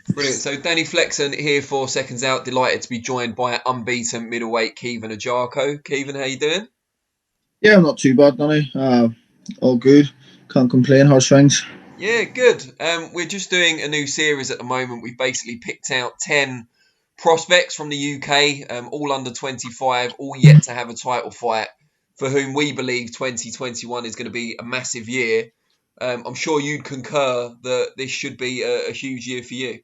Brilliant. So Danny Flexen here for Seconds Out. Delighted to be joined by unbeaten middleweight Caoimhin Agyarko. Caoimhin, how you doing? Yeah, I'm not too bad, Danny. All good. Can't complain. How's things? Yeah, good. We're just doing a new series at the moment. We've basically picked out 10 prospects from the UK, all under 25, all yet to have a title fight, for whom we believe 2021 is going to be a massive year. I'm sure you'd concur that this should be a huge year for you.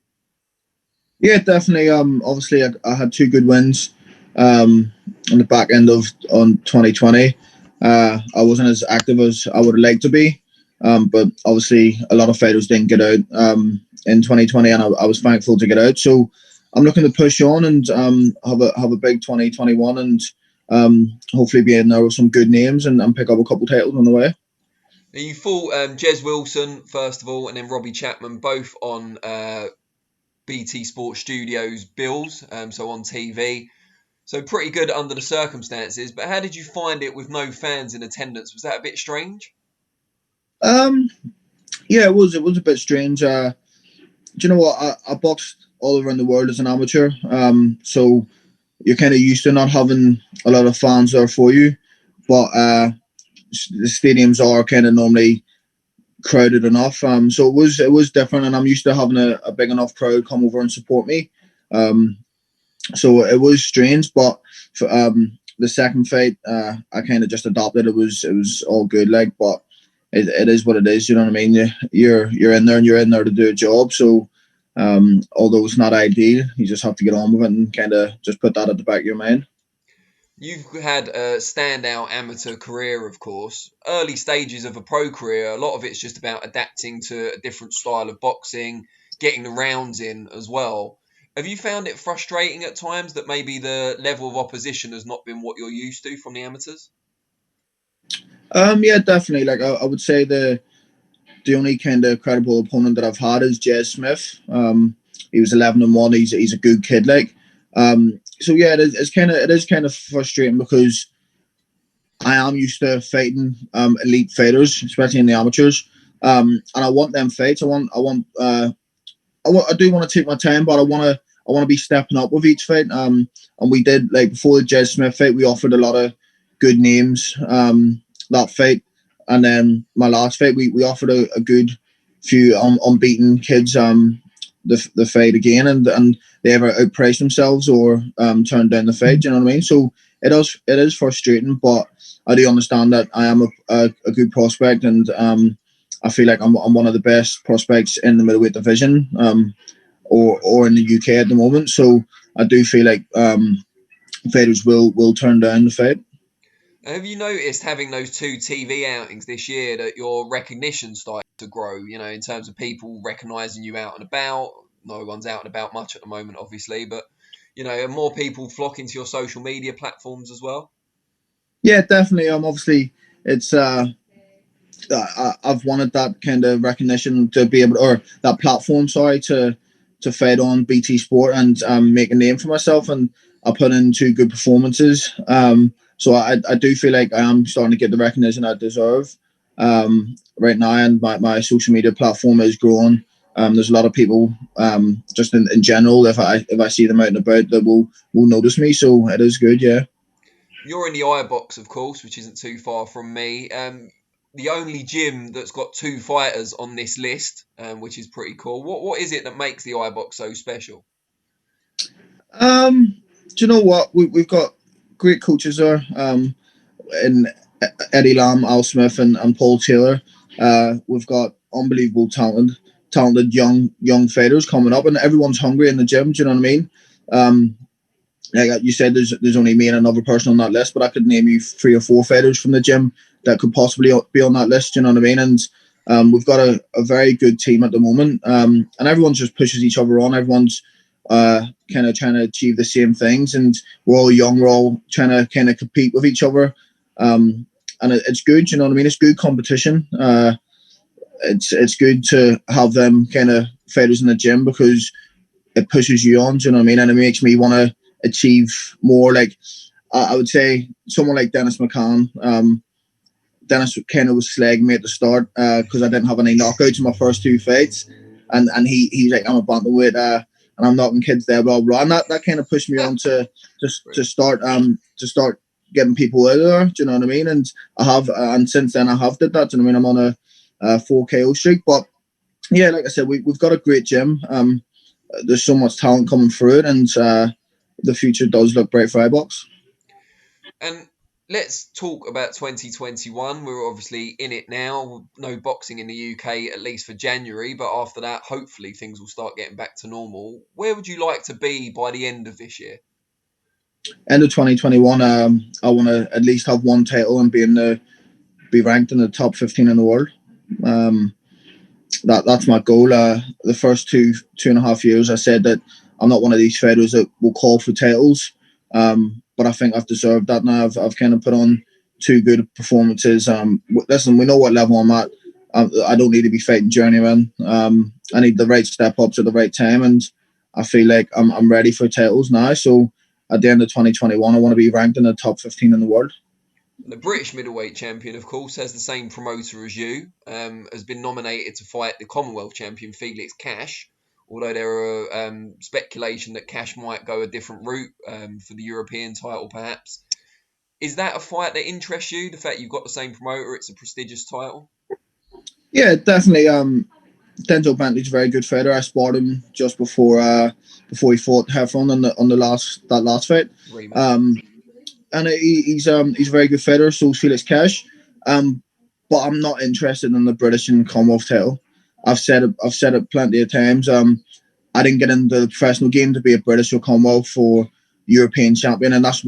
Yeah, definitely. Obviously, I had two good wins. On the back end of on 2020. I wasn't as active as I would have liked to be. But obviously, a lot of fighters didn't get out in 2020, and I was thankful to get out. So I'm looking to push on and have a big 2021, and hopefully be in there with some good names and pick up a couple titles on the way. Now you fought Jez Wilson first of all, and then Robbie Chapman, both on BT Sports Studios bills, so on TV. So pretty good under the circumstances. But how did you find it with no fans in attendance? Was that a bit strange? Um, yeah, it was a bit strange. Do you know what? I boxed all around the world as an amateur. So you're kind of used to not having a lot of fans there for you, but the stadiums are kind of normally crowded enough. So it was different, and I'm used to having a big enough crowd come over and support me. Um, so it was strange, but for, the second fight, I kind of just adopted. It was all good, like, but it is what it is. You know what I mean? You're in there, and you're in there to do a job. So although it's not ideal, you just have to get on with it and kind of just put that at the back of your mind. You've had a standout amateur career, of course. Early stages of a pro career, a lot of it's just about adapting to a different style of boxing, getting the rounds in as well. Have you found it frustrating at times that maybe the level of opposition has not been what you're used to from the amateurs? Yeah, definitely. Like I would say the only kind of credible opponent that I've had is Jez Smith. He was 11-1. He's a good kid, like. So yeah, it is kind of frustrating because I am used to fighting elite fighters, especially in the amateurs. And I want them fights. I do want to take my time, but I want to be stepping up with each fight. And we did, like, before the Jed Smith fight, we offered a lot of good names. That fight, and then my last fight, we offered a good few unbeaten kids. The fight again, and they ever outpriced themselves or turned down the fight. Do you know what I mean? So it is frustrating, but I do understand that I am a good prospect, and I feel like I'm one of the best prospects in the middleweight division, or in the UK at the moment. So I do feel like fighters will turn down the fight. Have you noticed having those two TV outings this year that your recognition started to grow, in terms of people recognising you out and about? No one's out and about much at the moment, obviously, but, are more people flocking to your social media platforms as well? Yeah, definitely. Obviously, it's I've wanted that kind of recognition to be able to, or that platform, sorry, to fight on BT Sport and make a name for myself. And I put in two good performances. So I do feel like I am starting to get the recognition I deserve right now, and my social media platform is growing. There's a lot of people, just in general, if I see them out and about, that will notice me. So it is good, yeah. You're in the Ibox, of course, which isn't too far from me. The only gym that's got two fighters on this list, which is pretty cool. What is it that makes the Ibox so special? Do you know what? We've got great coaches there. In Eddie Lamb, Al Smith, and Paul Taylor. We've got unbelievable talented young fighters coming up, and everyone's hungry in the gym. Do you know what I mean? Like you said, there's only me and another person on that list, but I could name you three or four fighters from the gym that could possibly be on that list. You know what I mean? And we've got a very good team at the moment, and everyone just pushes each other on. Everyone's kind of trying to achieve the same things, and we're all young. We're all trying to kind of compete with each other, and it's good. You know what I mean? It's good competition. It's good to have them kind of fighters in the gym because it pushes you on. Do you know what I mean? And it makes me want to achieve more. Like I would say, someone like Dennis McCann. Dennis kind of was slagging me at the start because I didn't have any knockouts in my first two fights. and he's like, I'm a bantamweight, and I'm knocking kids there, blah blah. And that kind of pushed me on to start getting people out there. Do you know what I mean? And I have, and since then I have did that. Do you know what I mean? I'm on a 4 KO streak, but yeah, like I said, we've got a great gym. There's so much talent coming through it, and the future does look bright for Ibox. And let's talk about 2021. We're obviously in it now. No boxing in the UK, at least for January. But after that, hopefully things will start getting back to normal. Where would you like to be by the end of this year? End of 2021, I want to at least have one title and be ranked in the top 15 in the world. That's my goal. The first two and a half years, I said that I'm not one of these fighters that will call for titles. But I think I've deserved that now. I've kind of put on 2 good performances. Listen, we know what level I'm at. I don't need to be fighting journeyman. I need the right step ups at the right time, and I feel like I'm ready for titles now. So at the end of 2021, I want to be ranked in the top 15 in the world. The British middleweight champion, of course, has the same promoter as you, has been nominated to fight the Commonwealth champion, Felix Cash, although there are speculation that Cash might go a different route for the European title, perhaps. Is that a fight that interests you, the fact you've got the same promoter, it's a prestigious title? Yeah, definitely. Denzel Bentley's a very good fighter. I sparred him just before he fought Heffron on the last fight. And he's a very good fighter. So is Felix Cash. But I'm not interested in the British and Commonwealth title. I've said it plenty of times. I didn't get into the professional game to be a British or Commonwealth or European champion, and that's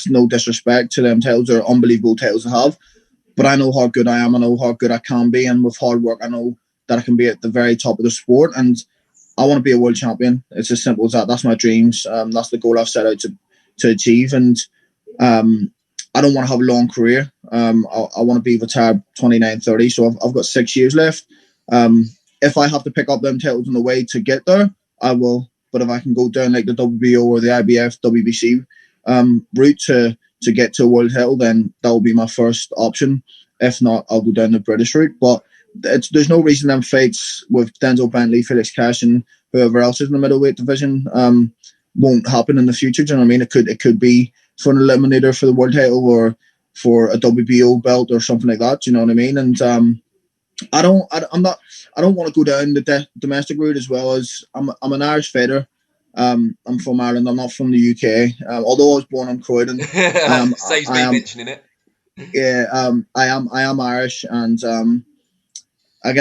no disrespect to them titles. They're unbelievable titles to have. But I know how good I am. I know how good I can be, and with hard work, I know that I can be at the very top of the sport. And I want to be a world champion. It's as simple as that. That's my dreams. That's the goal I've set out to achieve. And I don't want to have a long career. I want to be retired 29, 30. So I've got 6 years left. If I have to pick up them titles on the way to get there, I will. But if I can go down like the WBO or the IBF, WBC route to get to a world title, then that will be my first option. If not, I'll go down the British route. But there's no reason them fights with Denzel Bentley, Felix Cash, and whoever else is in the middleweight division won't happen in the future. Do you know what I mean? It could be for an eliminator for the world title or for a WBO belt or something like that. Do you know what I mean? And I don't want to go down the domestic route as well. As I'm an Irish fighter. I'm from Ireland. I'm not from the UK. Although I was born in Croydon. Saves me mentioning it. Yeah, I am Irish, and I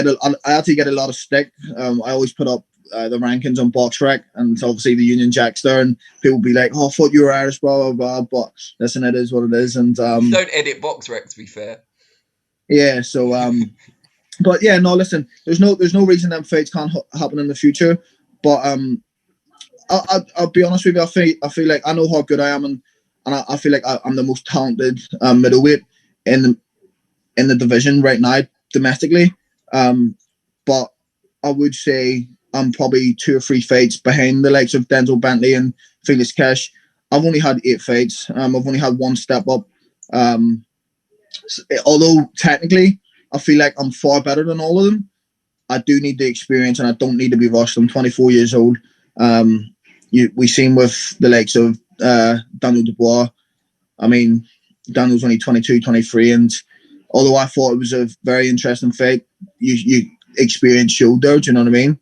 actually get a lot of stick. I always put up the rankings on BoxRec, and obviously the Union Jack's there, and people be like, "Oh, I thought you were Irish," blah blah blah. But listen, it is what it is, and you don't edit BoxRec, to be fair. Yeah, so but yeah, no, listen, there's no reason them fights can't happen in the future, but I'll be honest with you. I feel like I know how good I am, and I feel like I'm the most talented middleweight in the division right now domestically. But I would say I'm probably 2 or 3 fights behind the likes of Denzel Bentley and Felix Cash. I've only had 8 fights. I've only had 1 step up. Although technically I feel like I'm far better than all of them, I do need the experience and I don't need to be rushed. I'm 24 years old. We seen with the likes of Daniel Dubois. I mean, Daniel's only 22, 23, and although I thought it was a very interesting fight, you experience showed there. Do you know what I mean?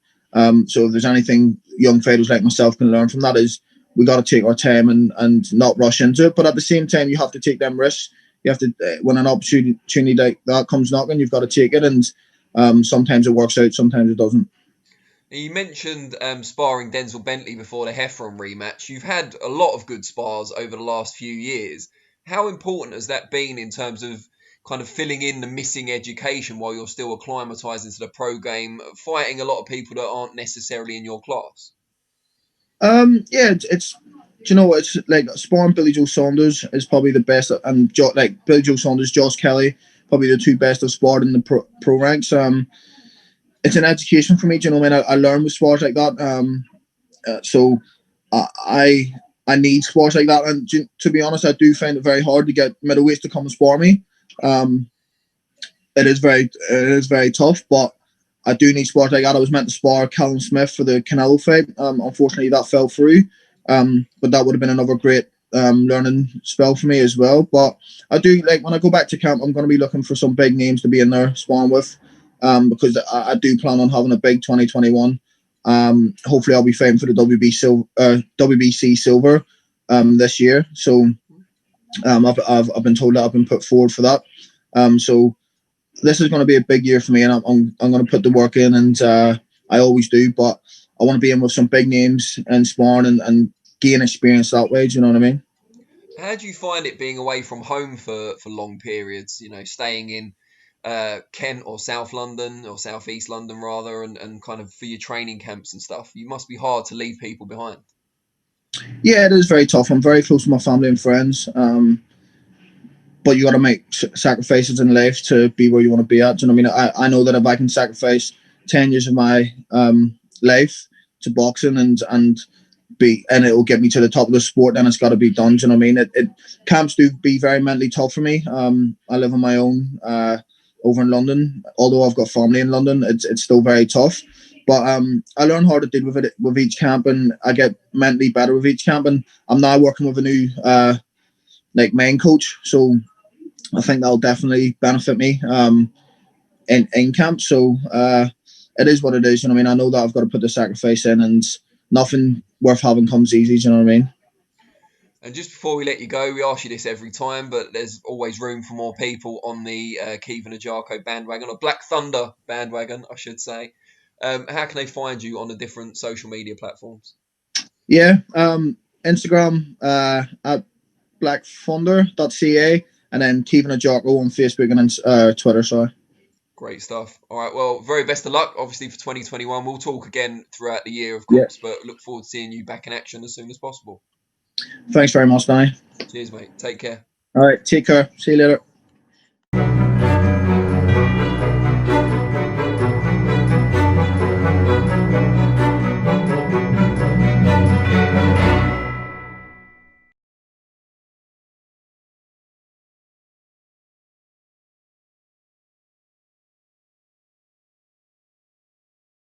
So if there's anything young fighters like myself can learn from that, is we got to take our time and not rush into it. But at the same time, you have to take them risks. You have to, when an opportunity like that comes knocking, you've got to take it. And sometimes it works out, sometimes it doesn't. You mentioned sparring Denzel Bentley before the Heffron rematch. You've had a lot of good spars over the last few years. How important has that been in terms of kind of filling in the missing education while you're still acclimatising to the pro game, fighting a lot of people that aren't necessarily in your class? Yeah, it's do you know what, it's like sparring Billy Joe Saunders is probably the best, and like Billy Joe Saunders, Josh Kelly, probably the 2 best I've sparred in the pro ranks. It's an education for me. Do you know what I mean? I learn with sports like that. So I need sports like that. And to be honest, I do find it very hard to get middleweights to come and spar me. It is very tough, but I do need sport like that. I was meant to spar Callum Smith for the Canelo fight. Unfortunately, that fell through. But that would have been another great learning spell for me as well. But I do like when I go back to camp, I'm going to be looking for some big names to be in there sparring with, because I do plan on having a big 2021. Hopefully, I'll be fighting for the WBC silver this year. So I've been told that I've been put forward for that. So this is going to be a big year for me, and I'm going to put the work in, and I always do. But I want to be in with some big names and sparring and gain experience that way. Do you know what I mean? How do you find it being away from home for long periods? You know, staying in Kent or South London or South East London rather, and kind of for your training camps and stuff. You must be hard to leave people behind. Yeah, it is very tough. I'm very close to my family and friends. But you got to make sacrifices in life to be where you want to be at. Do you know what I mean? I know that if I can sacrifice 10 years of my life to boxing and it will get me to the top of the sport, then it's got to be done. Do you know what I mean? Camps do be very mentally tough for me. I live on my own over in London. Although I've got family in London, it's still very tough. But I learn how to deal with it with each camp, and I get mentally better with each camp. And I'm now working with a new main coach, so I think that'll definitely benefit me in camp. So it is what it is. You know what I mean? I know that I've got to put the sacrifice in, and nothing worth having comes easy. Do you know what I mean? And just before we let you go, we ask you this every time, but there's always room for more people on the Caoimhin Agyarko bandwagon, or Black Thunder bandwagon, I should say. How can they find you on the different social media platforms? Yeah, Instagram at blackthunder.ca, and then Caoimhin Agyarko on Facebook and Twitter. Sorry. Great stuff. All right, well, very best of luck, obviously, for 2021. We'll talk again throughout the year, of Yeah. course, but look forward to seeing you back in action as soon as possible. Thanks very much, Danny. Cheers, mate. Take care. All right, take care. See you later.